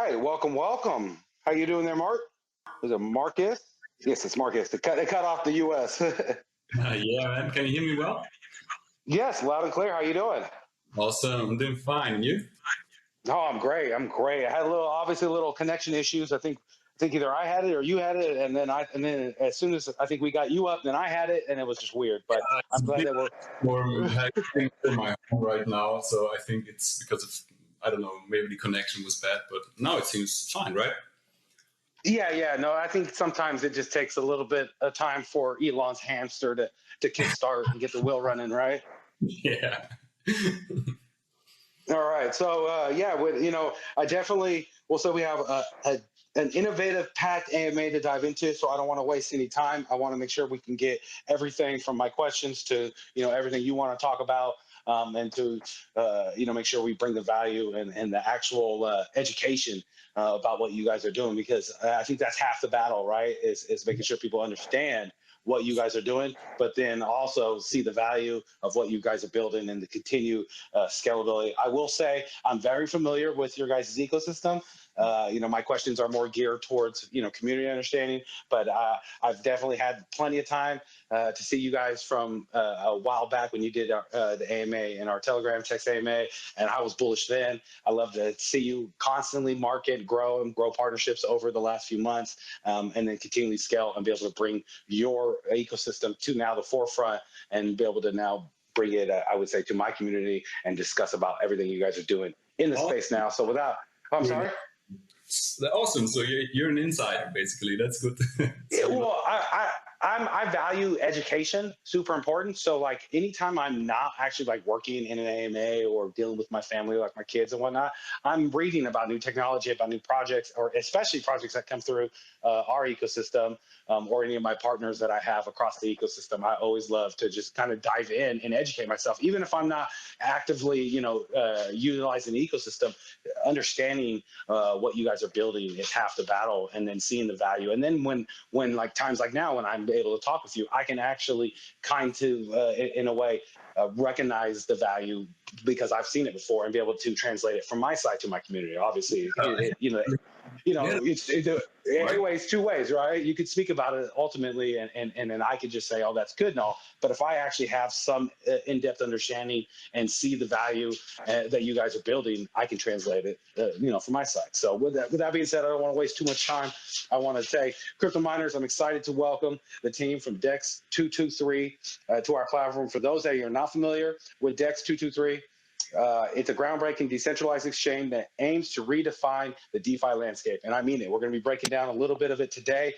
right, welcome, welcome. How you doing there, Mark? Is it Marcus? Yes, it's Marcus. They cut off the U.S. Yeah, man. Can you hear me well? Yes, loud and clear. How you doing? Awesome. I'm doing fine. And you? Oh, I'm great. I'm great. I had obviously a little connection issues. I think either I had it or you had it, and then as soon as I think we got you up, then I had it, and it was just weird. But It's I'm a glad big that we're storm happening in my home right now, so I think it's because of, I don't know, maybe the connection was bad, but now it seems fine, right? Yeah, yeah. No, I think sometimes it just takes a little bit of time for Elon's hamster to kickstart and get the wheel running, right? Yeah. All right. So yeah, I definitely. Well, so we have an innovative, packed AMA to dive into. So I don't want to waste any time. I want to make sure we can get everything from my questions to everything you want to talk about, and to make sure we bring the value and the actual education about what you guys are doing, because I think that's half the battle, right? Is making sure people understand what you guys are doing, but then also see the value of what you guys are building and the continued scalability. I will say I'm very familiar with your guys' ecosystem. My questions are more geared towards community understanding, but I've definitely had plenty of time to see you guys from a while back when you did the AMA and our Telegram text AMA, and I was bullish then. I love to see you constantly market, grow, and grow partnerships over the last few months, and then continually scale and be able to bring your ecosystem to now the forefront and be able to now bring it, I would say, to my community and discuss about everything you guys are doing in the space now. So I'm sorry. Awesome. So you're an insider, basically. That's good. Yeah, So well, I value education, super important. So like anytime I'm not actually like working in an AMA or dealing with my family, like my kids and whatnot, I'm reading about new technology, about new projects, or especially projects that come through our ecosystem, or any of my partners that I have across the ecosystem. I always love to just kind of dive in and educate myself, even if I'm not actively, utilizing the ecosystem. Understanding what you guys are building is half the battle, and then seeing the value. And then when like times like now when I'm able to talk with you, I can actually kind of in a way recognize the value because I've seen it before, and be able to translate it from my side to my community. Obviously, yeah, anyways, two ways, right? You could speak about it ultimately, and then I could just say, oh, that's good and all. But if I actually have some in-depth understanding and see the value that you guys are building, I can translate it, from my side. So with that being said, I don't want to waste too much time. I want to say, crypto miners, I'm excited to welcome the team from DEX223 to our platform. For those that are not familiar with DEX223, it's a groundbreaking decentralized exchange that aims to redefine the DeFi landscape. And I mean it. We're going to be breaking down a little bit of it today,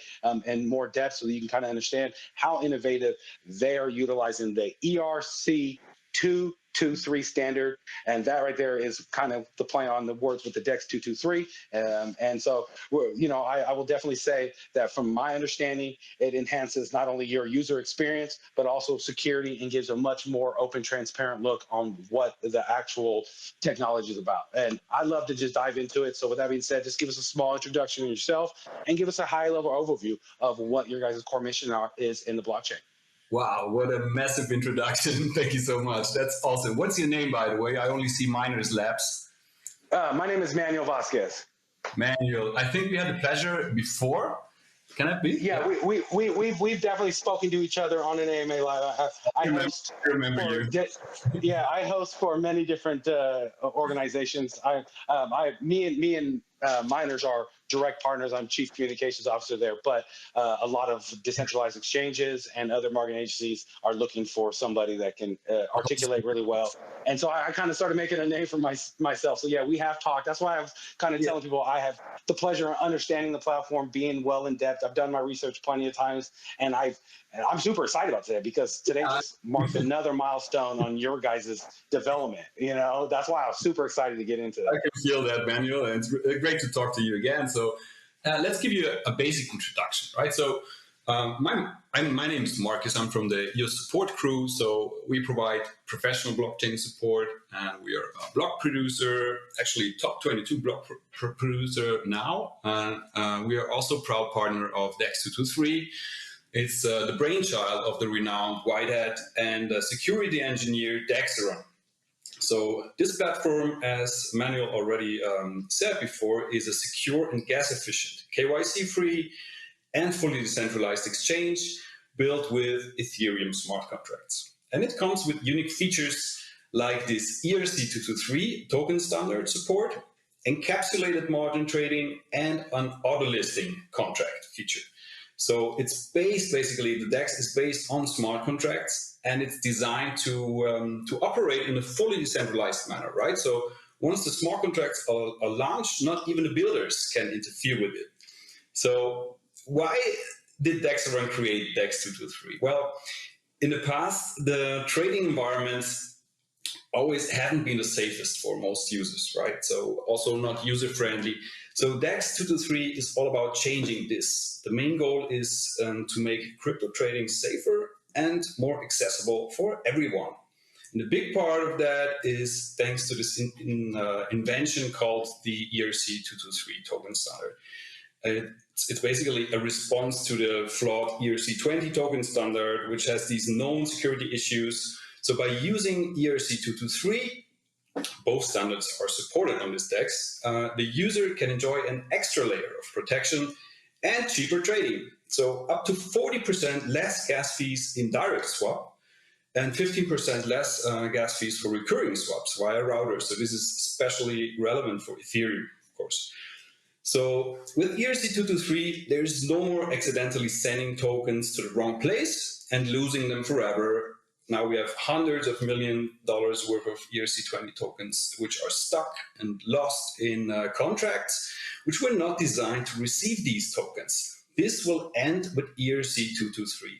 in more depth, so that you can kind of understand how innovative they are utilizing the ERC-223 standard. And that right there is kind of the play on the words with the DEX 223. And so, I will definitely say that from my understanding, it enhances not only your user experience, but also security, and gives a much more open, transparent look on what the actual technology is about. And I'd love to just dive into it. So with that being said, just give us a small introduction of yourself and give us a high level overview of what your guys' core mission is in the blockchain. wow, what a massive introduction. Thank you so much. That's awesome. What's your name, by the way? I only see Miners Labs. My name is Manuel Vasquez. Manuel, I think we had the pleasure before. Can it be? Yeah, we've definitely spoken to each other on an AMA live. I host remember for you. yeah, I host for many different organizations. Me and Miners are direct partners. I'm chief communications officer there, but a lot of decentralized exchanges and other marketing agencies are looking for somebody that can articulate really well. And so I kind of started making a name for myself. So yeah, we have talked. That's why I was kind of telling people I have the pleasure of understanding the platform, being well in depth. I've done my research plenty of times, and I'm super excited about today, because today just marked another milestone on your guys' development. That's why I was super excited to get into that. I can feel that, Manuel, and it's great to talk to you again. So let's give you a basic introduction, right? So my name is Marcus. I'm from the EOS support crew. So we provide professional blockchain support, and we are a block producer, actually top 22 block producer now. And we are also proud partner of DEX223. It's the brainchild of the renowned 𝘿𝘼𝙏 and security engineer 𝘿𝘼𝙏𝙀. So this platform, as Manuel already said before, is a secure and gas-efficient, KYC-free and fully decentralized exchange built with Ethereum smart contracts. And it comes with unique features like this ERC-223 token standard support, encapsulated margin trading, and an auto-listing contract feature. So it's basically, the DEX is based on smart contracts, and it's designed to operate in a fully decentralized manner, right? So once the smart contracts are launched, not even the builders can interfere with it. So why did Dexaron create DEX 223? Well, in the past, the trading environments always haven't been the safest for most users, right? So also not user-friendly. So DEX 223 is all about changing this. The main goal is to make crypto trading safer and more accessible for everyone. And the big part of that is thanks to this invention called the ERC-223 token standard. It's basically a response to the flawed ERC-20 token standard, which has these known security issues. So by using ERC-223, both standards are supported on this DEX, the user can enjoy an extra layer of protection and cheaper trading. So up to 40% less gas fees in direct swap and 15% less gas fees for recurring swaps via routers. So this is especially relevant for Ethereum, of course. So with ERC-223, there's no more accidentally sending tokens to the wrong place and losing them forever. Now we have hundreds of $1 million worth of ERC-20 tokens, which are stuck and lost in contracts, which were not designed to receive these tokens. This will end with ERC-223.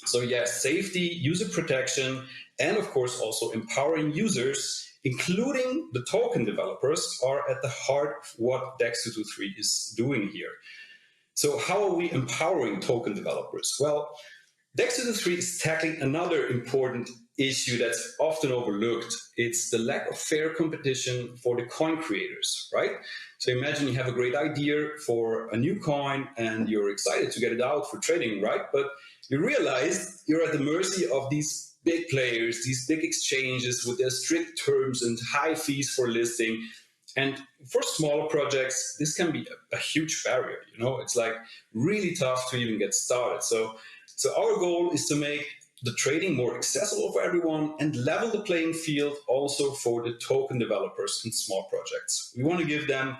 So yes, safety, user protection, and of course also empowering users, including the token developers, are at the heart of what DEX 223 is doing here. So how are we empowering token developers? Well, DEX 223 is tackling another important issue that's often overlooked. It's the lack of fair competition for the coin creators, right? So imagine you have a great idea for a new coin and you're excited to get it out for trading, right? But you realize you're at the mercy of these big players, these big exchanges with their strict terms and high fees for listing. And for smaller projects, this can be a huge barrier. You know, it's like really tough to even get started. So our goal is to make the trading more accessible for everyone and level the playing field also for the token developers and small projects. We want to give them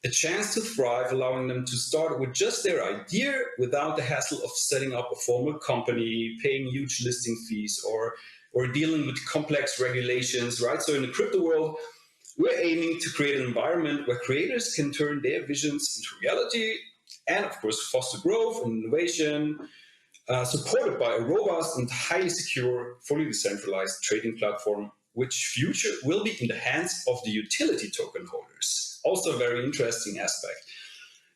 a chance to thrive, allowing them to start with just their idea without the hassle of setting up a formal company, paying huge listing fees, or dealing with complex regulations, right? So in the crypto world, we're aiming to create an environment where creators can turn their visions into reality and, of course, foster growth and innovation, supported by a robust and highly secure, fully decentralized trading platform, which future will be in the hands of the utility token holders. Also a very interesting aspect.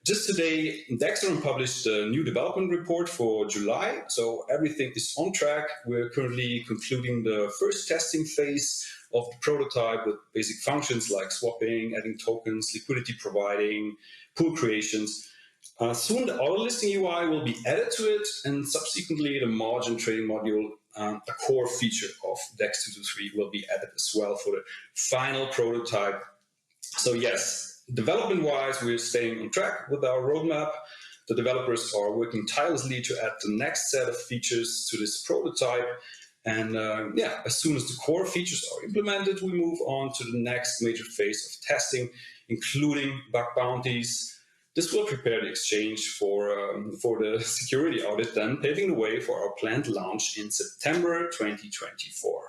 Just today, Dexaron published a new development report for July, so everything is on track. We're currently concluding the first testing phase of the prototype with basic functions like swapping, adding tokens, liquidity providing, pool creations. Soon the auto listing UI will be added to it, and subsequently the margin trading module, a core feature of DEX 223, will be added as well for the final prototype. So yes, development-wise, we're staying on track with our roadmap. The developers are working tirelessly to add the next set of features to this prototype. And as soon as the core features are implemented, we move on to the next major phase of testing, including bug bounties. This will prepare the exchange for the security audit, then paving the way for our planned launch in September 2024.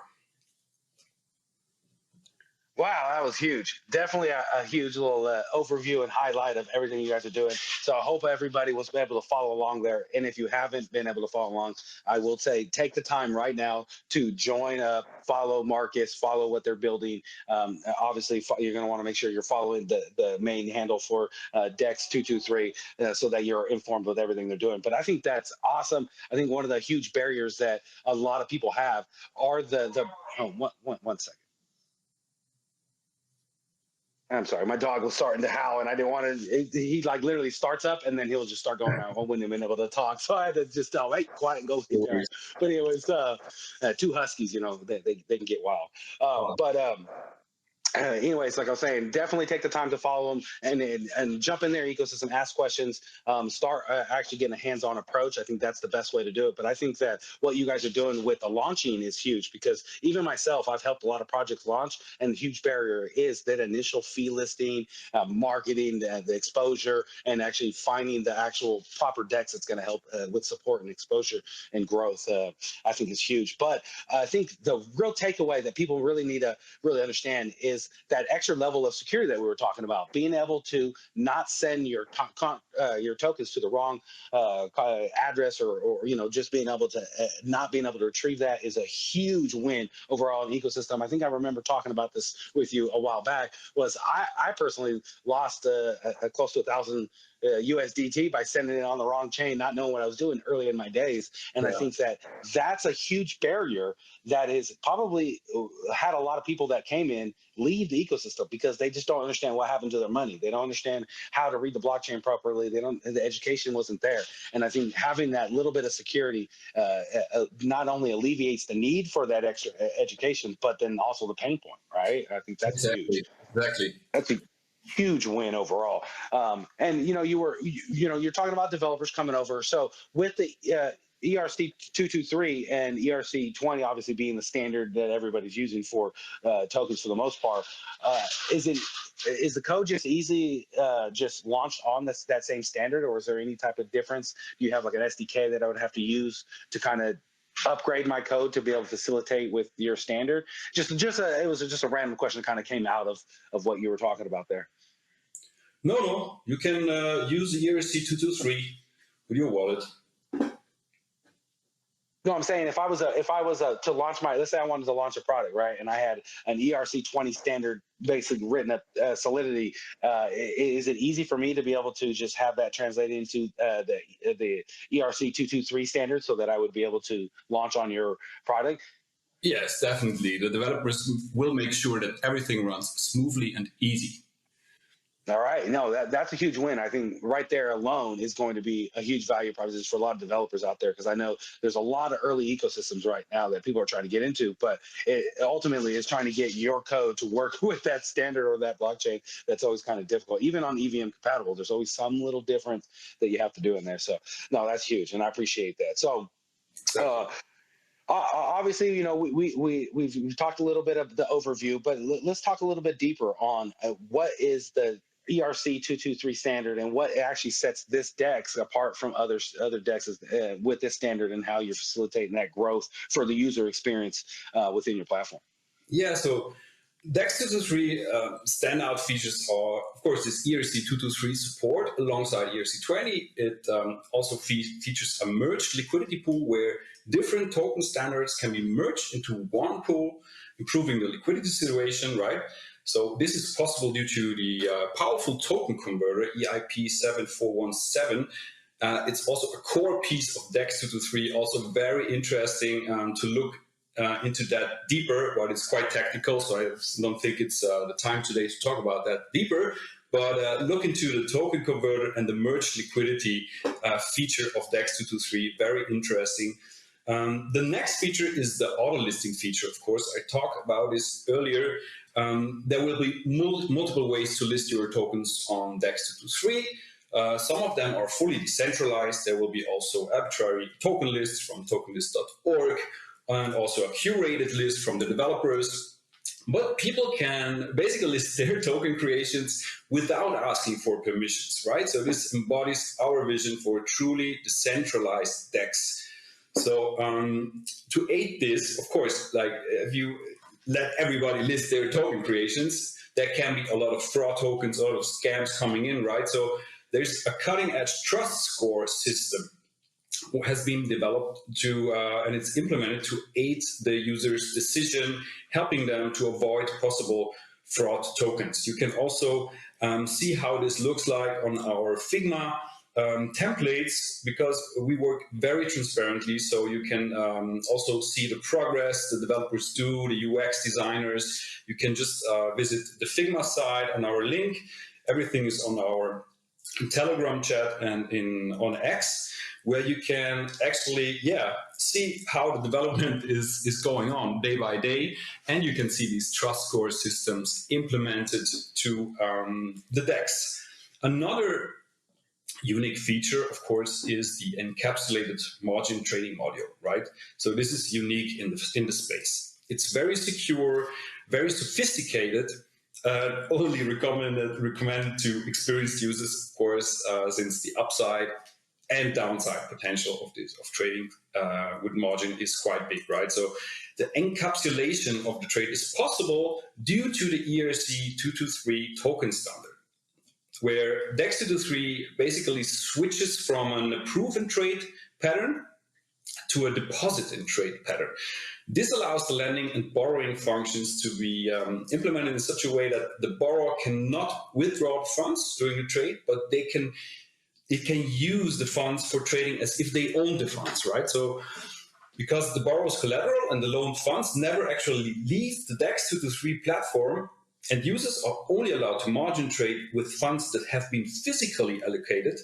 Wow, that was huge. Definitely a huge little overview and highlight of everything you guys are doing. So I hope everybody was able to follow along there. And if you haven't been able to follow along, I will say take the time right now to join up, follow Marcus, follow what they're building. Obviously, you're going to want to make sure you're following the main handle for DEX 223 so that you're informed with everything they're doing. But I think that's awesome. I think one of the huge barriers that a lot of people have are one second. I'm sorry, my dog was starting to howl, and I didn't want to. He like literally starts up, and then he'll just start going around. I wouldn't have been able to talk, so I had to just tell, "Hey, quiet and go get down." But anyways, two huskies, they can get wild. Anyways, like I was saying, definitely take the time to follow them and jump in their ecosystem, ask questions, start actually getting a hands-on approach. I think that's the best way to do it. But I think that what you guys are doing with the launching is huge, because even myself, I've helped a lot of projects launch, and the huge barrier is that initial fee listing, marketing, the exposure, and actually finding the actual proper decks that's going to help with support and exposure and growth. I think is huge. But I think the real takeaway that people really need to really understand is that extra level of security that we were talking about, being able to not send your tokens to the wrong address, or just being able to not being able to retrieve that is a huge win overall in the ecosystem. I think I remember talking about this with you a while back. Was I personally lost close to 1,000 USDT by sending it on the wrong chain, not knowing what I was doing early in my days. And I think that that's a huge barrier that is probably had a lot of people that came in leave the ecosystem, because they just don't understand what happened to their money. They don't understand how to read the blockchain properly. The education wasn't there. And I think having that little bit of security not only alleviates the need for that extra education, but then also the pain point, right? I think that's huge. Exactly. That's a huge win overall. And you're talking about developers coming over. So with the ERC 223 and ERC 20 obviously being the standard that everybody's using for tokens for the most part, is the code just easy just launched on that same standard, or is there any type of difference? Do you have like an SDK that I would have to use to kind of upgrade my code to be able to facilitate with your standard? It was just a random question that kind of came out of what you were talking about there. No, you can use the ERC 223 with your wallet. No, I'm saying if I was to launch let's say I wanted to launch a product, right, and I had an ERC 20 standard basically written up Solidity, is it easy for me to be able to just have that translated into the ERC 223 standard so that I would be able to launch on your product? Yes, definitely. The developers will make sure that everything runs smoothly and easy. All right. No, that's a huge win. I think right there alone is going to be a huge value proposition for a lot of developers out there, because I know there's a lot of early ecosystems right now that people are trying to get into, but it ultimately is trying to get your code to work with that standard or that blockchain. That's always kind of difficult. Even on EVM compatible, there's always some little difference that you have to do in there. So no, that's huge, and I appreciate that. So obviously, we've talked a little bit of the overview, but let's talk a little bit deeper on what is the ERC 223 standard and what actually sets this DEX apart from other DEXs with this standard, and how you're facilitating that growth for the user experience within your platform. Yeah, so DEX 223 standout features are, of course, this ERC 223 support alongside ERC 20. It also features a merged liquidity pool where different token standards can be merged into one pool, improving the liquidity situation, right? So this is possible due to the powerful token converter, 𝘿𝘼𝙏_7417. It's also a core piece of DEX 223, also very interesting to look into that deeper, but it's quite technical, so I don't think it's the time today to talk about that deeper. But look into the token converter and the merged liquidity feature of DEX 223, very interesting. The next feature is the auto listing feature, of course. I talked about this earlier. There will be multiple ways to list your tokens on DEX 223. Some of them are fully decentralized. There will be also arbitrary token lists from tokenlist.org, and also a curated list from the developers. But people can basically list their token creations without asking for permissions, right? So this embodies our vision for a truly decentralized DEX. So to aid this, of course, like if you let everybody list their token creations, there can be a lot of fraud tokens, a lot of scams coming in, right? So there's a cutting-edge trust score system has been developed and it's implemented to aid the user's decision, helping them to avoid possible fraud tokens. You can also see how this looks like on our Figma templates, because we work very transparently, so you can also see the progress the developers do, the UX designers. You can just visit the Figma site on our link. Everything is on our Telegram chat and on X, where you can actually see how the development is going on day by day, and you can see these trust score systems implemented to the DEX. Another unique feature, of course, is the encapsulated margin trading module, right? So this is unique in the space. It's very secure, very sophisticated, only recommended to experienced users, of course, since the upside and downside potential of trading with margin is quite big, right? So the encapsulation of the trade is possible due to the ERC 223 token standard, where DEX 223 basically switches from an approve and trade pattern to a deposit and trade pattern. This allows the lending and borrowing functions to be implemented in such a way that the borrower cannot withdraw funds during the trade, but it can use the funds for trading as if they own the funds, right? So because the borrower's collateral and the loaned funds never actually leave the DEX 223 platform, and users are only allowed to margin trade with funds that have been physically allocated,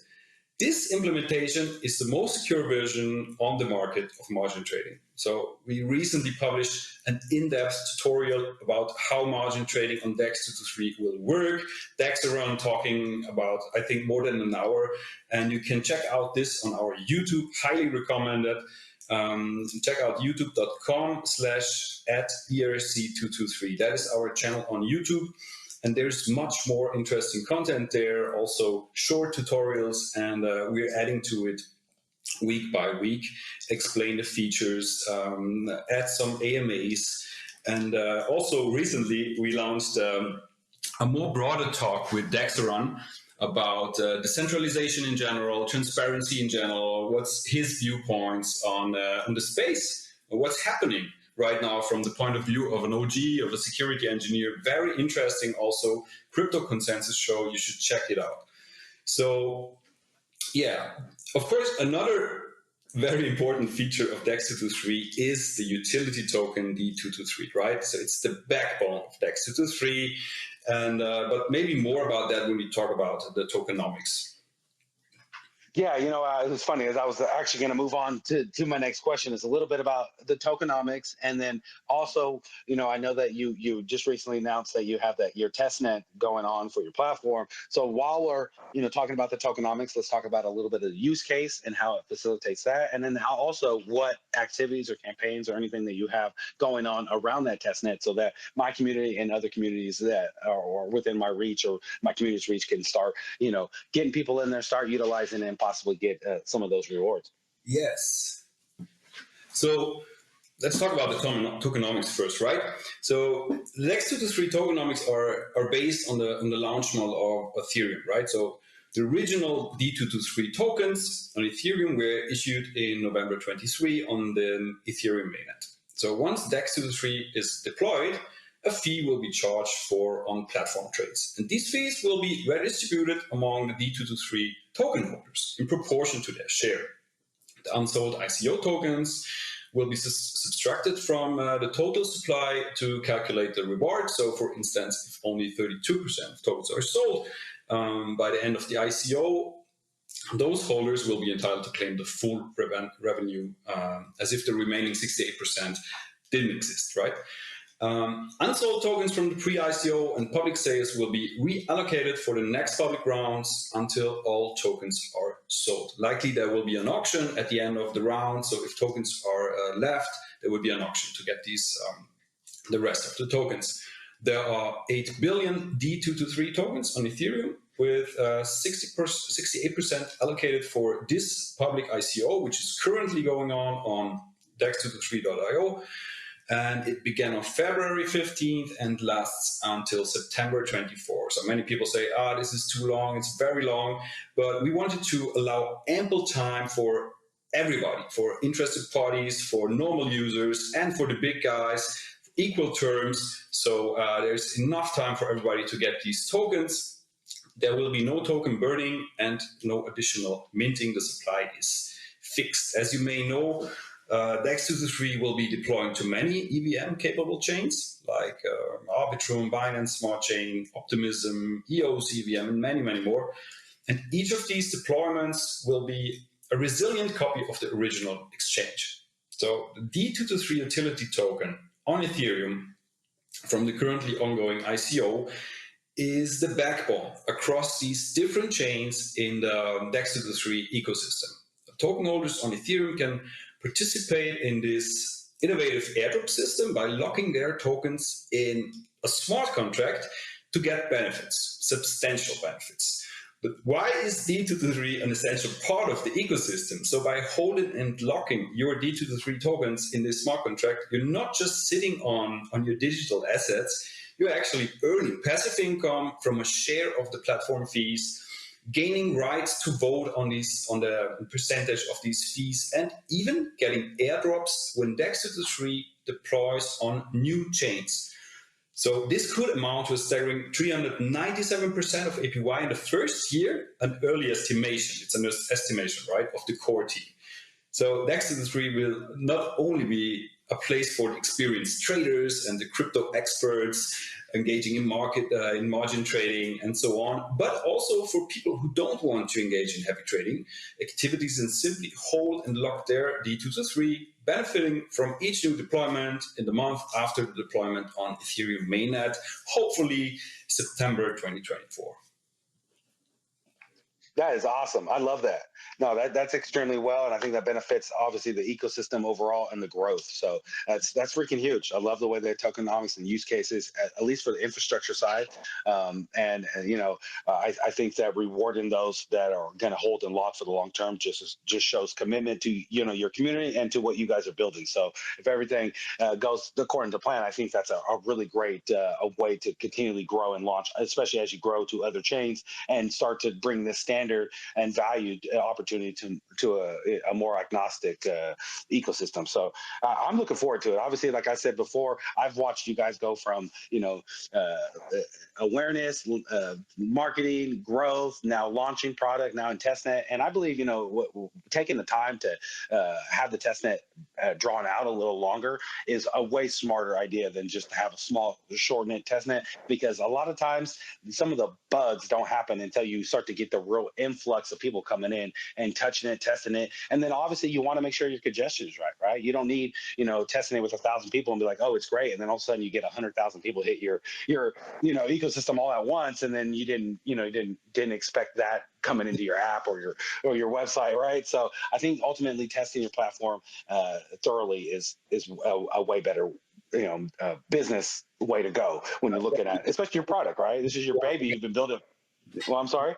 this implementation is the most secure version on the market of margin trading. So we recently published an in-depth tutorial about how margin trading on DEX 223 will work. 𝘿𝘼𝙏𝙀 talking about, I think, more than an hour. And you can check out this on our YouTube, highly recommended. Check out youtube.com/@ERC223. That is our channel on YouTube. And there's much more interesting content there, also short tutorials, and we're adding to it week by week, explain the features, add some AMAs. And also recently we launched a more broader talk with 𝘿𝘼𝙏𝙀 about decentralization in general, transparency in general, what's his viewpoints on the space, what's happening right now from the point of view of an OG, of a security engineer. Very interesting also, Crypto Consensus show, you should check it out. So yeah, of course, another very important feature of DEX 223 is the utility token D223, right? So it's the backbone of DEX 223, and but maybe more about that when we talk about the tokenomics. Yeah, it was funny, as I was actually going to move on to my next question, is a little bit about the tokenomics. And then also, I know that you just recently announced that you have your testnet going on for your platform. So while we're, talking about the tokenomics, let's talk about a little bit of the use case and how it facilitates that. And then how also what activities or campaigns or anything that you have going on around that testnet, so that my community and other communities that are within my reach or my community's reach can start, getting people in there, start utilizing it, and possibly get some of those rewards. Yes. So let's talk about the tokenomics first, right? So the DEX 223 tokenomics are based on the launch model of Ethereum, right? So the original D223 tokens on Ethereum were issued in November 23 on the Ethereum mainnet. So once DEX 223 is deployed, a fee will be charged for on-platform trades. And these fees will be redistributed among the D223 token holders in proportion to their share. The unsold ICO tokens will be subtracted from the total supply to calculate the reward. So for instance, if only 32% of tokens are sold by the end of the ICO, those holders will be entitled to claim the full revenue as if the remaining 68% didn't exist, right? Unsold tokens from the pre-ICO and public sales will be reallocated for the next public rounds until all tokens are sold. Likely there will be an auction at the end of the round, so if tokens are left, there will be an auction to get these the rest of the tokens. There are 8 billion D223 tokens on Ethereum, with 68% allocated for this public ICO, which is currently going on dex223.io. And it began on February 15th and lasts until September 24. So many people say, this is too long, it's very long. But we wanted to allow ample time for everybody, for interested parties, for normal users, and for the big guys, equal terms. So there's enough time for everybody to get these tokens. There will be no token burning and no additional minting. The supply is fixed. As you may know, 𝘿𝘼𝙏𝙀 will be deploying to many EVM-capable chains like Arbitrum, Binance Smart Chain, Optimism, EOS EVM, and many, many more. And each of these deployments will be a resilient copy of the original exchange. So the 𝘿𝘼𝙏 utility token on Ethereum from the currently ongoing ICO is the backbone across these different chains in the 𝘿𝘼𝙏 ecosystem. Token holders on Ethereum can participate in this innovative airdrop system by locking their tokens in a smart contract to get benefits, substantial benefits. But why is 𝘿𝘼𝙏 an essential part of the ecosystem? So by holding and locking your 𝘿𝘼𝙏 tokens in this smart contract, you're not just sitting on your digital assets, you're actually earning passive income from a share of the platform fees, gaining rights to vote on the percentage of these fees, and even getting airdrops when 𝘿𝘼𝙏 deploys on new chains. So this could amount to a staggering 397% of APY in the first year, an early estimation. It's an estimation, right, of the core team. So 𝘿𝘼𝙏 will not only be a place for the experienced traders and the crypto experts engaging in margin trading and so on, but also for people who don't want to engage in heavy trading activities and simply hold and lock their 𝘿𝘼𝙏, benefiting from each new deployment in the month after the deployment on Ethereum mainnet, hopefully September 2024. That is awesome. I love that. No, that's extremely well, and I think that benefits obviously the ecosystem overall and the growth. So that's freaking huge. I love the way that tokenomics and use cases, at least for the infrastructure side, I think that rewarding those that are going to hold and lock for the long term just shows commitment to your community and to what you guys are building. So if everything goes according to plan, I think that's a really great a way to continually grow and launch, especially as you grow to other chains and start to bring this standard and valued opportunity to a more agnostic ecosystem. So I'm looking forward to it. Obviously, like I said before, I've watched you guys go from awareness, marketing, growth, now launching product, now in testnet, and I believe taking the time to have the testnet drawn out a little longer is a way smarter idea than just to have a small short-knit testnet, because a lot of times some of the bugs don't happen until you start to get the real influx of people coming in and touching it, testing it. And then obviously you want to make sure your congestion is right? You don't need, testing it with 1,000 people and be like, oh, it's great. And then all of a sudden you get 100,000 people hit your ecosystem all at once. And then you didn't expect that coming into your app or your website, right? So I think ultimately testing your platform thoroughly is a way better business way to go when you're looking at, especially your product, right? This is your baby. You've been building. Well, I'm sorry.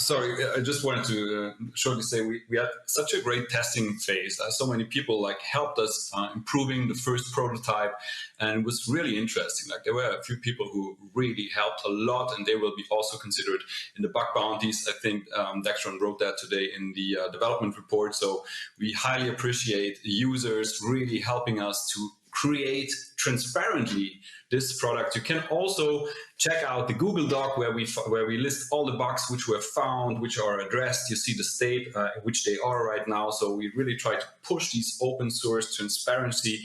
Sorry, I just wanted to shortly say we had such a great testing phase. So many people helped us improving the first prototype, and it was really interesting. There were a few people who really helped a lot, and they will be also considered in the bug bounties. I think Dextron wrote that today in the development report. So we highly appreciate users really helping us to create transparently this product. You can also check out the Google Doc where we list all the bugs which were found, which are addressed. You see the state in which they are right now. So we really try to push these open source transparency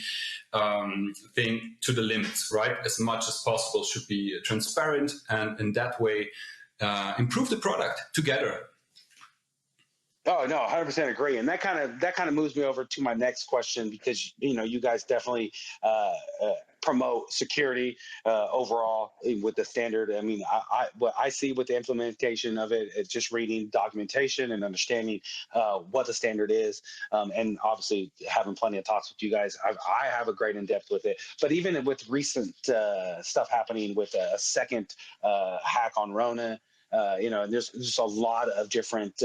thing to the limits, right? As much as possible should be transparent, and in that way improve the product together. Oh no, 100% agree, and that kind of moves me over to my next question, because you guys definitely promote security overall with the standard. I mean, what I see with the implementation of it is just reading documentation and understanding what the standard is, and obviously having plenty of talks with you guys. I have a great in depth with it, but even with recent stuff happening with a second hack on Rona. And there's just a lot of different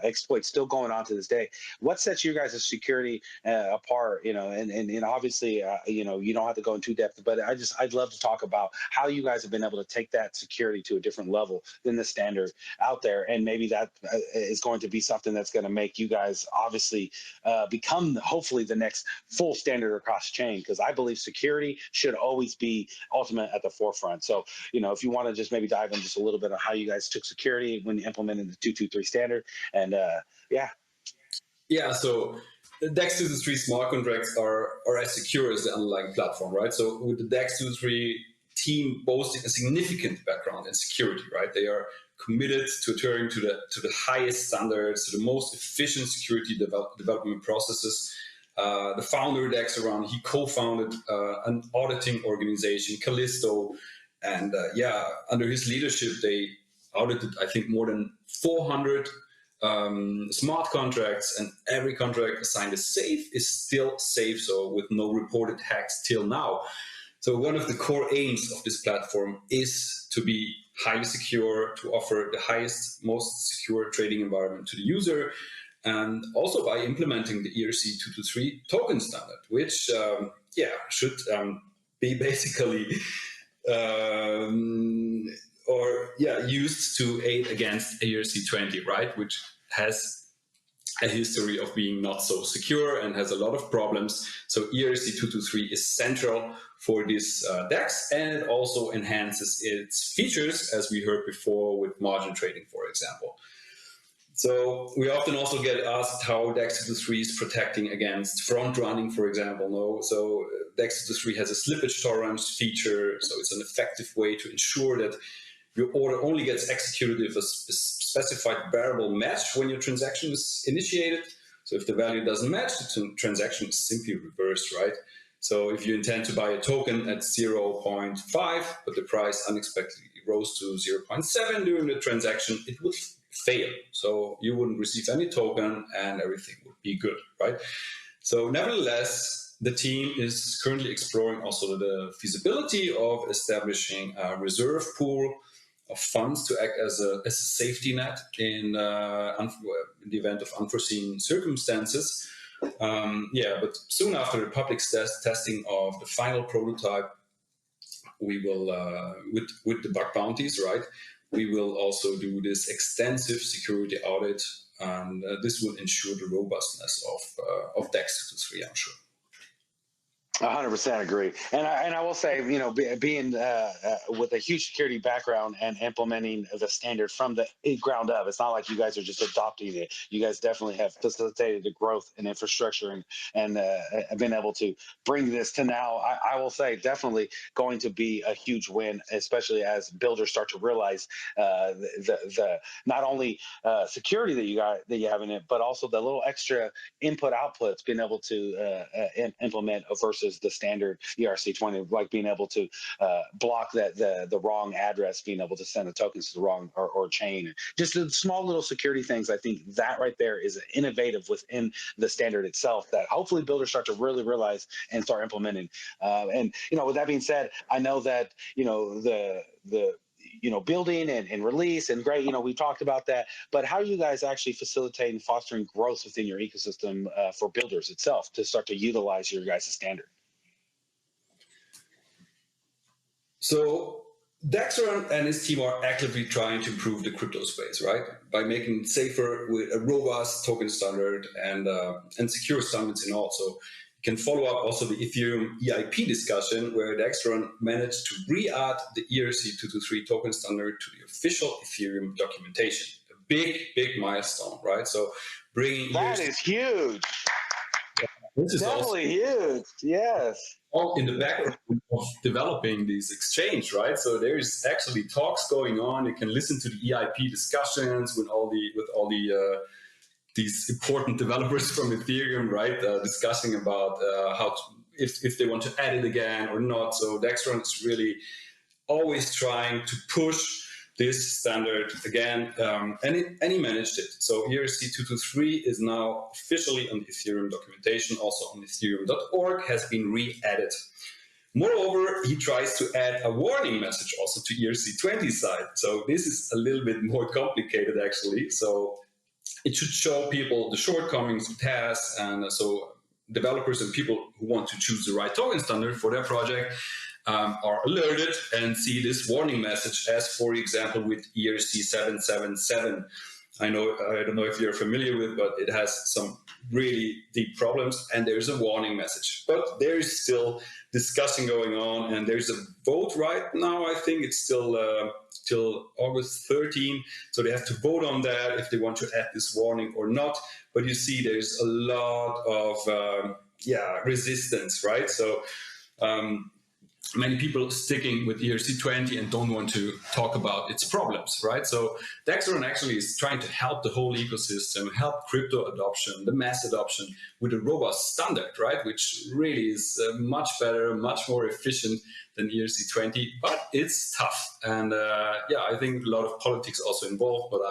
exploits still going on to this day. What sets you guys' security apart? And obviously, you don't have to go in too depth, but I'd love to talk about how you guys have been able to take that security to a different level than the standard out there, and maybe that is going to be something that's going to make you guys obviously become hopefully the next full standard across chain. Because I believe security should always be ultimate at the forefront. So if you want to just maybe dive in just a little bit on how you guys guys took security when you implemented the 223 standard. And yeah. Yeah, so the DEX 223 smart contracts are as secure as the underlying platform, right? So with the DEX 223 team boasting a significant background in security, right? They are committed to adhering to the highest standards, to the most efficient security development processes. The founder of 𝘿𝘼𝙏𝙀, he co-founded an auditing organization, Callisto, and under his leadership, they audited, I think, more than 400 smart contracts, and every contract assigned as safe is still safe, so with no reported hacks till now. So one of the core aims of this platform is to be highly secure, to offer the highest, most secure trading environment to the user, and also by implementing the ERC-223 token standard, which should be basically used to aid against ERC-20, right, which has a history of being not so secure and has a lot of problems. So ERC-223 is central for this DEX, and it also enhances its features, as we heard before with margin trading, for example. So we often also get asked how DEX 223 is protecting against front running, for example. No, so DEX 223 has a slippage tolerance feature, so it's an effective way to ensure that your order only gets executed if a specified variable match when your transaction is initiated. So if the value doesn't match, the transaction is simply reversed, right? So if you intend to buy a token at 0.5, but the price unexpectedly rose to 0.7 during the transaction, it would fail. So you wouldn't receive any token and everything would be good, right? So nevertheless, the team is currently exploring also the feasibility of establishing a reserve pool of funds to act as a safety net in the event of unforeseen circumstances. But soon after the public testing of the final prototype, we will, with the bug bounties, right, we will also do this extensive security audit, and this will ensure the robustness of DEX 223, I'm sure. 100% agree, and I will say, being with a huge security background and implementing the standard from the ground up, it's not like you guys are just adopting it. You guys definitely have facilitated the growth and infrastructure, and have been able to bring this to now. I will say, definitely going to be a huge win, especially as builders start to realize the not only security that you have in it, but also the little extra input outputs being able to implement versus the standard ERC-20, like being able to block the wrong address, being able to send the tokens to the wrong or chain. Just the small little security things. I think that right there is innovative within the standard itself that hopefully builders start to really realize and start implementing. And with that being said, I know that the building and release and great, we talked about that, but how are you guys actually facilitating fostering growth within your ecosystem for builders itself to start to utilize your guys' standard? So 𝘿𝘼𝙏𝙀 and his team are actively trying to improve the crypto space, right? By making it safer with a robust token standard and secure standards in all. So you can follow up also the Ethereum EIP discussion, where 𝘿𝘼𝙏 managed to re-add the ERC-223 token standard to the official Ethereum documentation. A big milestone, right? So bringing that is huge. This is definitely huge. Yes. All in the background of developing these exchange, right? So there's actually talks going on. You can listen to the EIP discussions with all the these important developers from Ethereum, right? Discussing about if they want to add it again or not. So 𝘿𝘼𝙏 is really always trying to push this standard again, and he managed it. So ERC-223 is now officially on the Ethereum documentation, also on Ethereum.org, has been re-added. Moreover, he tries to add a warning message also to ERC-20 side. So this is a little bit more complicated, actually. So it should show people the shortcomings it has, and so developers and people who want to choose the right token standard for their project are alerted and see this warning message, as for example with ERC-777. I don't know if you're familiar with, but it has some really deep problems, and there's a warning message. But there is still discussion going on, and there's a vote right now. I think it's still till August 13, so they have to vote on that if they want to add this warning or not. But you see, there's a lot of resistance, right? So many people sticking with 𝘿𝘼20 and don't want to talk about its problems, right? So 𝘿𝑗𝑀 actually is trying to help the whole ecosystem, help crypto adoption, the mass adoption with a robust standard, right? Which really is much better, much more efficient than 𝘿𝘼20, but it's tough. And I think a lot of politics also involved, but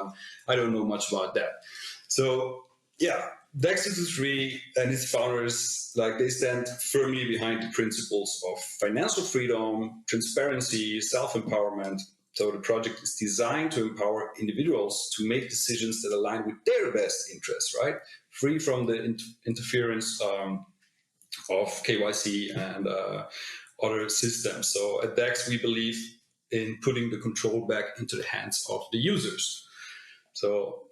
I don't know much about that. So 𝘿𝑗𝑀 and its founders, they stand firmly behind the principles of financial freedom, transparency, self-empowerment. So the project is designed to empower individuals to make decisions that align with their best interests, right? Free from the interference of KYC and other systems. So at DEX, we believe in putting the control back into the hands of the users. So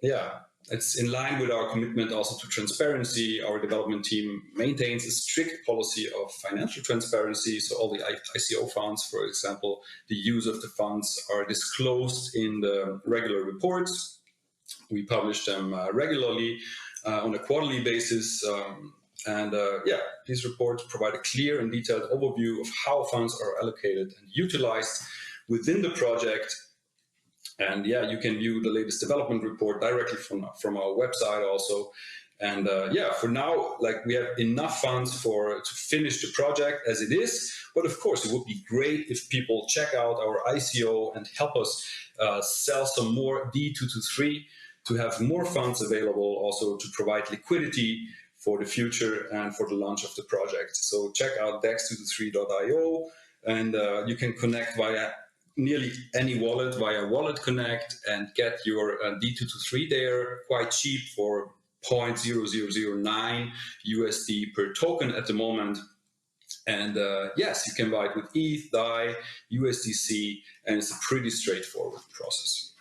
it's in line with our commitment also to transparency. Our development team maintains a strict policy of financial transparency. So all the ICO funds, for example, the use of the funds are disclosed in the regular reports. We publish them regularly on a quarterly basis. These reports provide a clear and detailed overview of how funds are allocated and utilized within the project. And you can view the latest development report directly from our website also. And for now, we have enough funds to finish the project as it is. But of course, it would be great if people check out our ICO and help us sell some more 𝘿223 to have more funds available, also to provide liquidity for the future and for the launch of the project. So check out dex223.io, and you can connect via nearly any wallet via Wallet Connect and get your 𝘿223 there quite cheap for 0.0009 USD per token at the moment. And you can buy it with ETH, DAI, USDC, and it's a pretty straightforward process.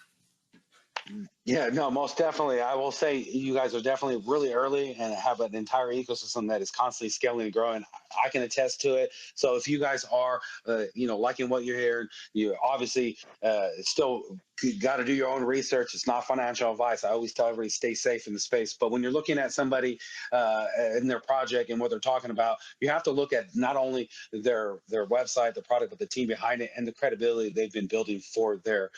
Yeah, no, most definitely. I will say you guys are definitely really early and have an entire ecosystem that is constantly scaling and growing. I can attest to it. So if you guys are, liking what you're hearing, you obviously still got to do your own research. It's not financial advice. I always tell everybody stay safe in the space. But when you're looking at somebody in their project and what they're talking about, you have to look at not only their website, the product, but the team behind it and the credibility they've been building for their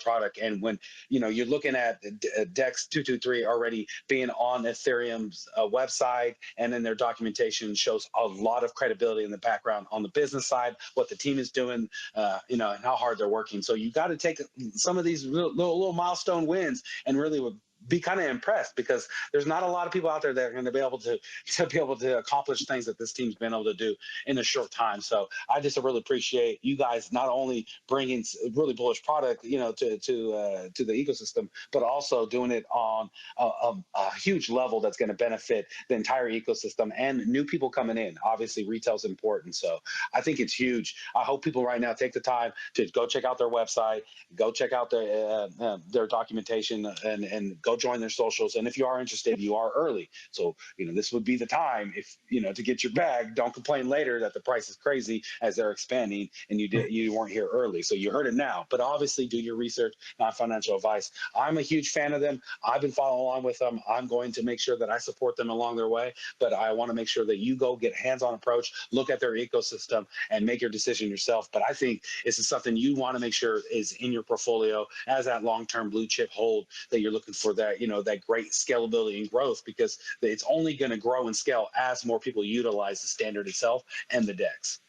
product. And when you're looking at DEX223 already being on Ethereum's website, and then their documentation shows a lot of credibility in the background on the business side, what the team is doing, and how hard they're working. So you got to take some of these little milestone wins and really be kind of impressed, because there's not a lot of people out there that are going to be able to accomplish things that this team's been able to do in a short time. So I just really appreciate you guys not only bringing really bullish product, to the ecosystem, but also doing it on a huge level that's going to benefit the entire ecosystem and new people coming in. Obviously, retail's important, so I think it's huge. I hope people right now take the time to go check out their website, go check out their documentation, and go join their socials. And if you are interested, you are early. So, this would be the time to get your bag. Don't complain later that the price is crazy as they're expanding and you weren't here early. So you heard it now, but obviously do your research, not financial advice. I'm a huge fan of them. I've been following along with them. I'm going to make sure that I support them along their way, but I want to make sure that you go get a hands-on approach, look at their ecosystem and make your decision yourself. But I think this is something you want to make sure is in your portfolio as that long-term blue chip hold that you're looking for, that that great scalability and growth, because it's only going to grow and scale as more people utilize the standard itself and the DEX.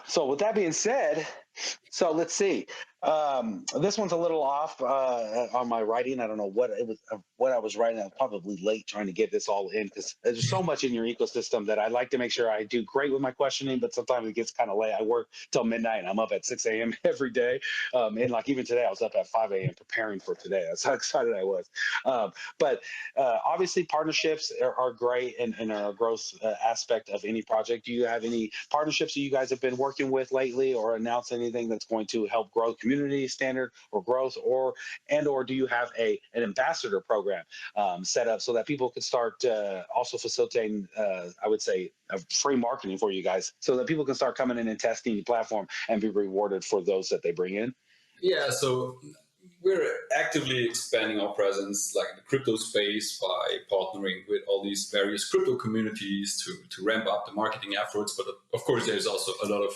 So with that being said, so let's see. This one's a little off on my writing. I don't know what I was writing. I'm probably late trying to get this all in, because there's so much in your ecosystem that I like to make sure I do great with my questioning, but sometimes it gets kind of late. I work till midnight and I'm up at 6 a.m. every day. And even today, I was up at 5 a.m. preparing for today. That's how excited I was. But obviously partnerships are great and are a growth aspect of any project. Do you have any partnerships that you guys have been working with lately or announcing anything that's going to help grow community standard or growth, or do you have an ambassador program set up so that people could start also facilitating, I would say, free marketing for you guys, so that people can start coming in and testing the platform and be rewarded for those that they bring in? Yeah, so we're actively expanding our presence like in the crypto space by partnering with all these various crypto communities to ramp up the marketing efforts. But of course, there's also a lot of,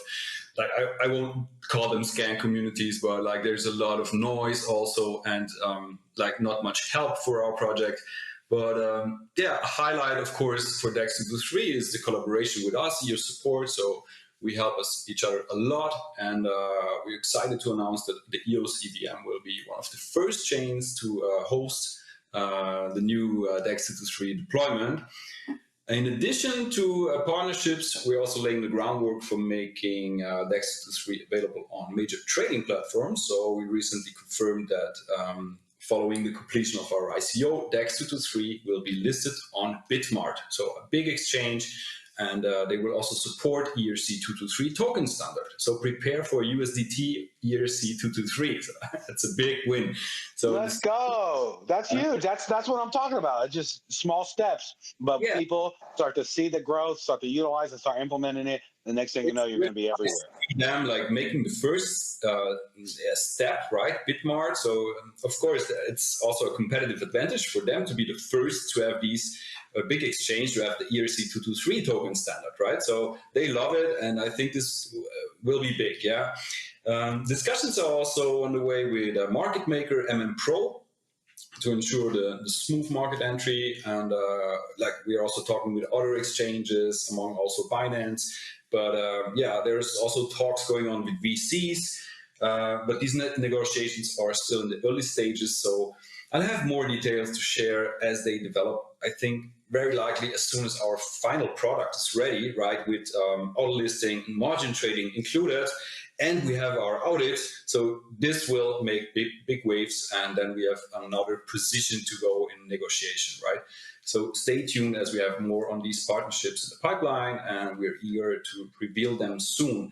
like, I won't call them scam communities, but like there's a lot of noise also, and like not much help for our project. But yeah, a highlight, of course, for 𝘿𝘼𝙏𝙀 is the collaboration with us, your support. So we help each other a lot, and we're excited to announce that the EOS EVM will be one of the first chains to host the new 𝘿𝘼𝙏𝙀 deployment. In addition to partnerships, we're also laying the groundwork for making 𝘿𝘼𝙏𝙀 available on major trading platforms. So we recently confirmed that following the completion of our ICO, 𝘿𝘼𝙏𝙀 will be listed on Bitmart, so a big exchange. And they will also support ERC-223 token standard. So prepare for USDT ERC-223. So that's a big win. So let's go. That's huge. That's what I'm talking about. It's just small steps, but yeah, people start to see the growth, start to utilize it, start implementing it. The next thing you know, you're going to be everywhere. Them like making the first step, right? Bitmart. So of course, it's also a competitive advantage for them to be the first to have these big exchange, to have the ERC-223 token standard, right? So they love it, and I think this will be big. Yeah. Discussions are also on the way with market maker Pro to ensure the smooth market entry, and like we are also talking with other exchanges, among also Binance. But yeah, there's also talks going on with VCs, but these negotiations are still in the early stages. So I'll have more details to share as they develop. I think very likely as soon as our final product is ready, right, with auto listing and margin trading included, and we have our audit. So this will make big waves, and then we have another position to go in negotiation, right? So stay tuned as we have more on these partnerships in the pipeline, and we're eager to reveal them soon.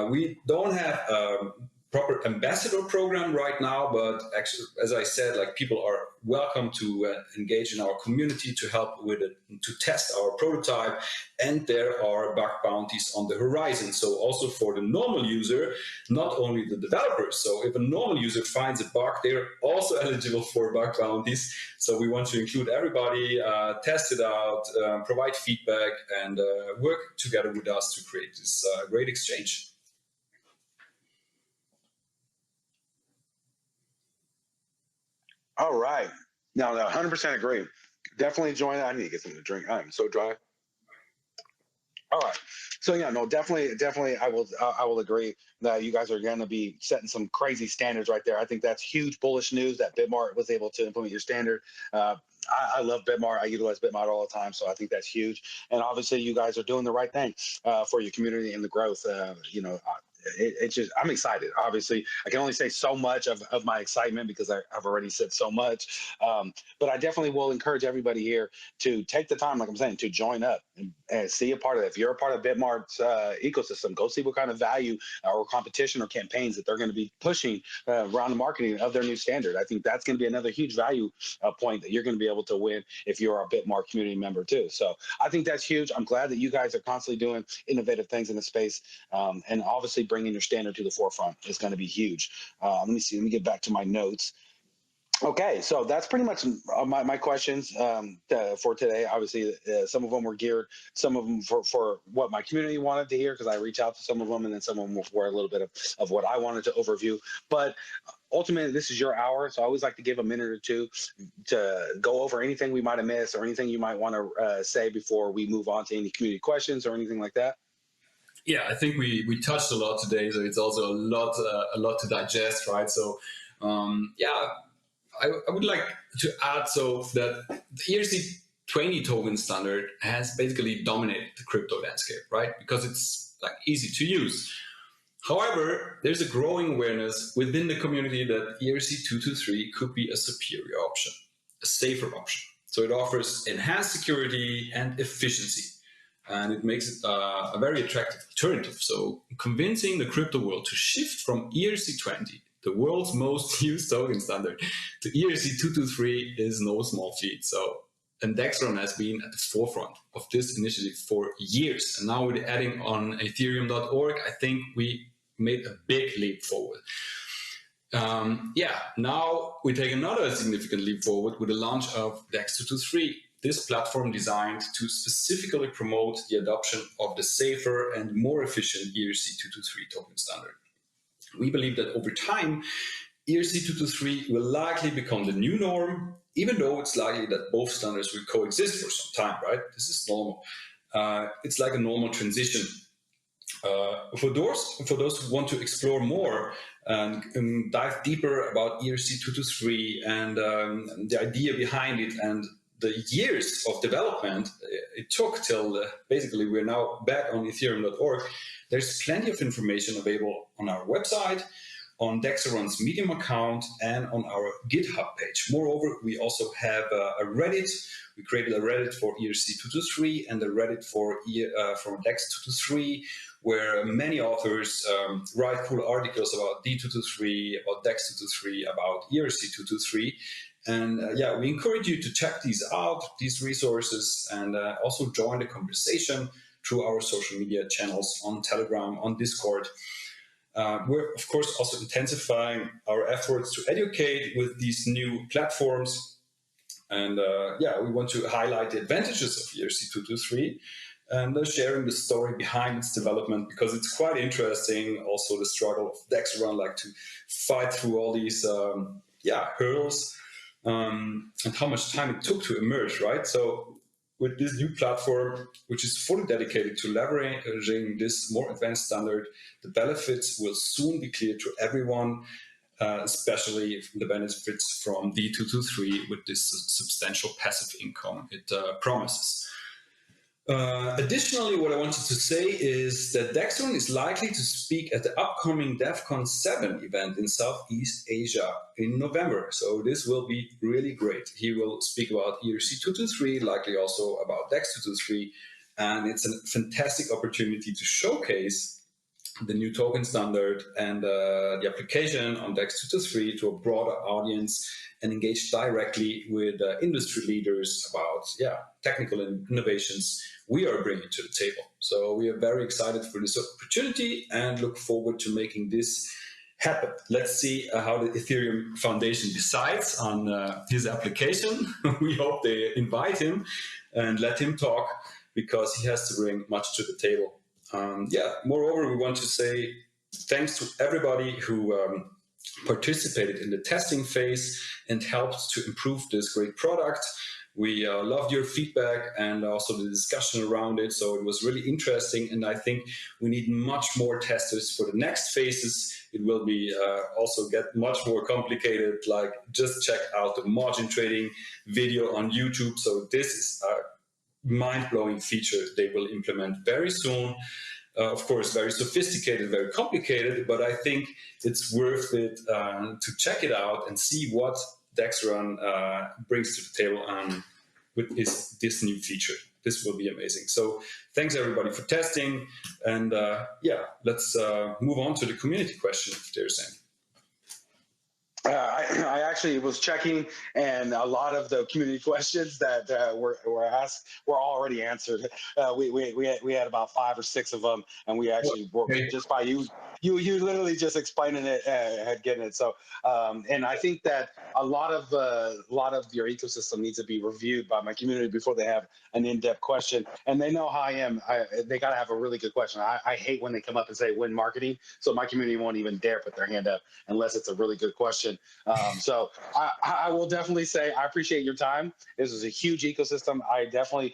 We don't have a proper ambassador program right now, but actually, as I said, like people are welcome to engage in our community to help with it, to test our prototype, and there are bug bounties on the horizon. So also for the normal user, not only the developers. So if a normal user finds a bug, they're also eligible for bug bounties. So we want to include everybody, test it out, provide feedback, and work together with us to create this great exchange. All right. No, 100% agree. Definitely join. I need to get something to drink. I am so dry. All right. So yeah, no, definitely, I will agree that you guys are going to be setting some crazy standards right there. I think that's huge bullish news that Bitmart was able to implement your standard. I love Bitmart. I utilize Bitmart all the time, so I think that's huge. And obviously, you guys are doing the right thing for your community and the growth. You know, it's just, I'm excited. Obviously, I can only say so much of my excitement because I've already said so much. But I definitely will encourage everybody here to take the time, like I'm saying, to join up and see a part of it. If you're a part of Bitmart's ecosystem, go see what kind of value or competition or campaigns that they're going to be pushing around the marketing of their new standard. I think that's going to be another huge value point that you're going to be able to win if you're a Bitmart community member too. So I think that's huge. I'm glad that you guys are constantly doing innovative things in the space, and obviously bringing your standard to the forefront is going to be huge. Let me see. Let me get back to my notes. Okay, so that's pretty much my questions for today. Obviously, some of them were geared, some of them for what my community wanted to hear, because I reached out to some of them, and then some of them were a little bit of what I wanted to overview. But ultimately, this is your hour, so I always like to give a minute or two to go over anything we might have missed or anything you might want to say before we move on to any community questions or anything like that. Yeah, I think we touched a lot today, so it's also a lot to digest, right? So, yeah. I would like to add so that the ERC-20 token standard has basically dominated the crypto landscape, right? Because it's like easy to use. However, there's a growing awareness within the community that ERC-223 could be a superior option, a safer option. So it offers enhanced security and efficiency. and it makes it a very attractive alternative. So convincing the crypto world to shift from ERC20, the world's most used token standard, to ERC223 is no small feat. And 𝘿𝘼𝙀𝙀 has been at the forefront of this initiative for years. And now with adding on Ethereum.org, I think we made a big leap forward. Now we take another significant leap forward with the launch of 𝘿𝑘S223. This platform designed to specifically promote the adoption of the safer and more efficient ERC223 token standard. We believe that over time, ERC223 will likely become the new norm, even though it's likely that both standards will coexist for some time, right? This is normal. It's like a normal transition. For those who want to explore more and dive deeper about ERC223 and the idea behind it and the years of development it took till basically we're now back on Ethereum.org, there's plenty of information available on our website, on 𝘿𝑘S Medium account, and on our GitHub page. Moreover, we also have a Reddit. We created a Reddit for ERC223 and a Reddit for 𝘿𝑘S223, where many authors write cool articles about D223, about 𝘿𝑘S223, about ERC223. And we encourage you to check these out, these resources, and also join the conversation through our social media channels on Telegram, on Discord. We're, of course, also intensifying our efforts to educate with these new platforms. And we want to highlight the advantages of ERC223 and sharing the story behind its development, because it's quite interesting. Also, the struggle of 𝘿𝑘S, like to fight through all these hurdles and how much time it took to emerge, right? So with this new platform, which is fully dedicated to leveraging this more advanced standard, the benefits will soon be clear to everyone, especially the benefits from D223 with this substantial passive income it promises. Additionally, what I wanted to say is that 𝘿𝑘S is likely to speak at the upcoming DEFCON 7 event in Southeast Asia in November. So this will be really great. He will speak about ERC223, likely also about 𝘿𝑘S223, and it's a fantastic opportunity to showcase the new token standard and the application on 𝘿𝑘S223 to a broader audience and engage directly with industry leaders about technical innovations we are bringing to the table. So we are very excited for this opportunity and look forward to making this happen. Let's see how the Ethereum Foundation decides on his application. We hope they invite him and let him talk, because he has to bring much to the table. Moreover, we want to say thanks to everybody who participated in the testing phase and helped to improve this great product. We loved your feedback and also the discussion around it. So it was really interesting. And I think we need much more testers for the next phases. It will be also get much more complicated. Like, just check out the margin trading video on YouTube. So this is a mind-blowing feature they will implement very soon. Of course, very sophisticated, very complicated, but I think it's worth it to check it out and see what 𝘿𝑘S brings to the table with this new feature. This will be amazing. So thanks everybody for testing, and let's move on to the community question if there's any. I actually was checking, and a lot of the community questions that were asked were already answered. We had about 5 or 6 of them, and we actually were just by you literally just explaining it and getting it. So, and I think that a lot of your ecosystem needs to be reviewed by my community before they have an in-depth question. And they know how I am. They got to have a really good question. I hate when they come up and say win marketing. So my community won't even dare put their hand up unless it's a really good question. So I will definitely say I appreciate your time. This is a huge ecosystem. I definitely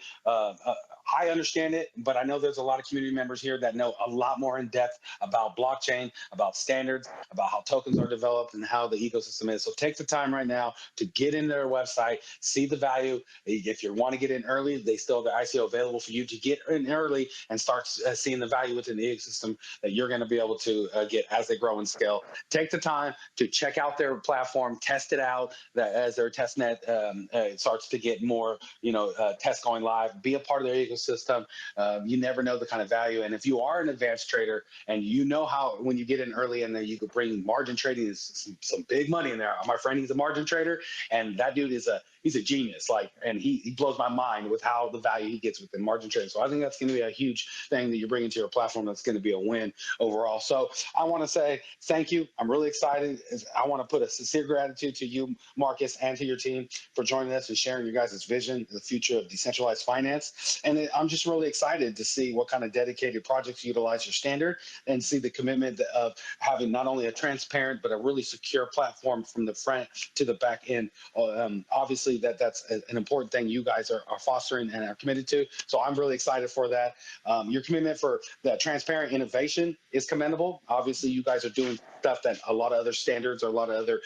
I understand it, but I know there's a lot of community members here that know a lot more in depth about blockchain blockchain, about standards, about how tokens are developed and how the ecosystem is. So take the time right now to get in their website, see the value. If you want to get in early, they still have the ICO available for you to get in early and start seeing the value within the ecosystem that you're going to be able to get as they grow and scale. Take the time to check out their platform, test it out. That as their testnet starts to get more, tests going live, be a part of their ecosystem. You never know the kind of value. And if you are an advanced trader and you know how when you get in early and then you could bring margin trading is some big money in there. My friend, he's a margin trader, and that dude is he's a genius. And he blows my mind with how the value he gets within margin trading. So I think that's going to be a huge thing that you're bringing to your platform. That's going to be a win overall. So I want to say thank you. I'm really excited. I want to put a sincere gratitude to you, Marcus, and to your team for joining us and sharing your guys' vision, the future of decentralized finance. And I'm just really excited to see what kind of dedicated projects utilize your standard and see the commitment of having not only a transparent, but a really secure platform from the front to the back end. Obviously, that's an important thing you guys are fostering and are committed to. So I'm really excited for that. Your commitment for the transparent innovation is commendable. Obviously, you guys are doing stuff that a lot of other standards or a lot of other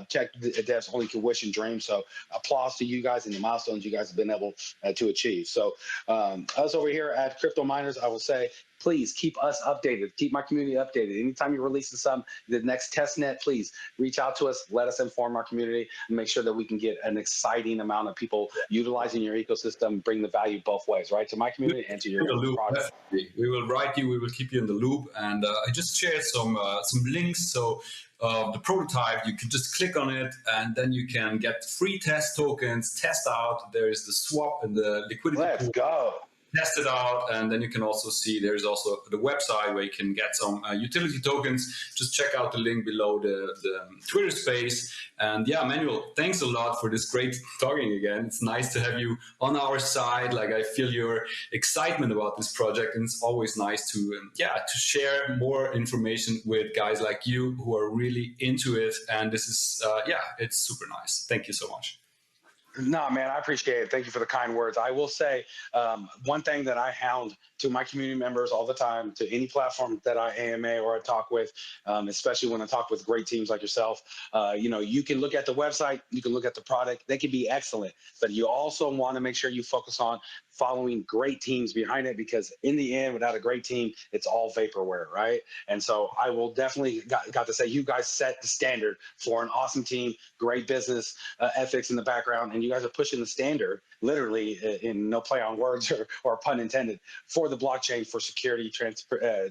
tech devs only can wish and dream. So applause to you guys and the milestones you guys have been able to achieve. So us over here at Crypto Miners, I will say, please keep us updated. Keep my community updated. Anytime you're releasing some, the next test net, please reach out to us. Let us inform our community and make sure that we can get an exciting amount of people utilizing your ecosystem, bring the value both ways, right? To my community and to your product. We will write you. We will keep you in the loop. And I just shared some links. So the prototype, you can just click on it, and then you can get free test tokens, test out. There is the swap and the liquidity Let's pool. go. Test it out, and then you can also see there's also the website where you can get some utility tokens. Just check out the link below the Twitter space. And yeah, Manuel, thanks a lot for this great talking again. It's nice to have you on our side. I feel your excitement about this project, and it's always nice to share more information with guys like you who are really into it. And this is it's super nice. Thank you so much. No, man, I appreciate it. Thank you for the kind words. I will say one thing that I hound to my community members all the time, to any platform that I AMA or I talk with, especially when I talk with great teams like yourself, you can look at the website, you can look at the product, they can be excellent, but you also want to make sure you focus on following great teams behind it, because in the end, without a great team, it's all vaporware, right? And so I will definitely got to say, you guys set the standard for an awesome team, great business ethics in the background, and you guys are pushing the standard, literally, in no play on words or pun intended, for the blockchain, for security,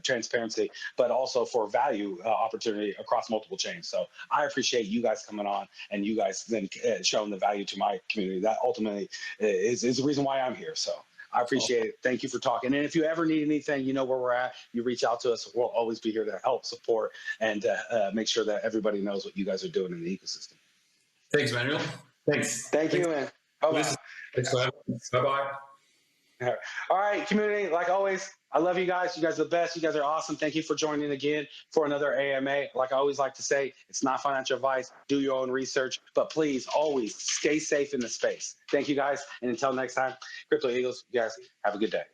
transparency, but also for value opportunity across multiple chains. So I appreciate you guys coming on and you guys then showing the value to my community. That ultimately is the reason why I'm here. So I appreciate it. Thank you for talking. And if you ever need anything, you know where we're at. You reach out to us. We'll always be here to help, support, and make sure that everybody knows what you guys are doing in the ecosystem. Thanks, Manuel. Thanks. Thank you, man. Bye-bye. Thanks for having me. Bye-bye. All right, community, like always, I love you guys. You guys are the best. You guys are awesome. Thank you for joining again for another AMA. Like I always like to say, it's not financial advice. Do your own research, but please always stay safe in the space. Thank you guys. And until next time, Crypto Eagles, you guys have a good day.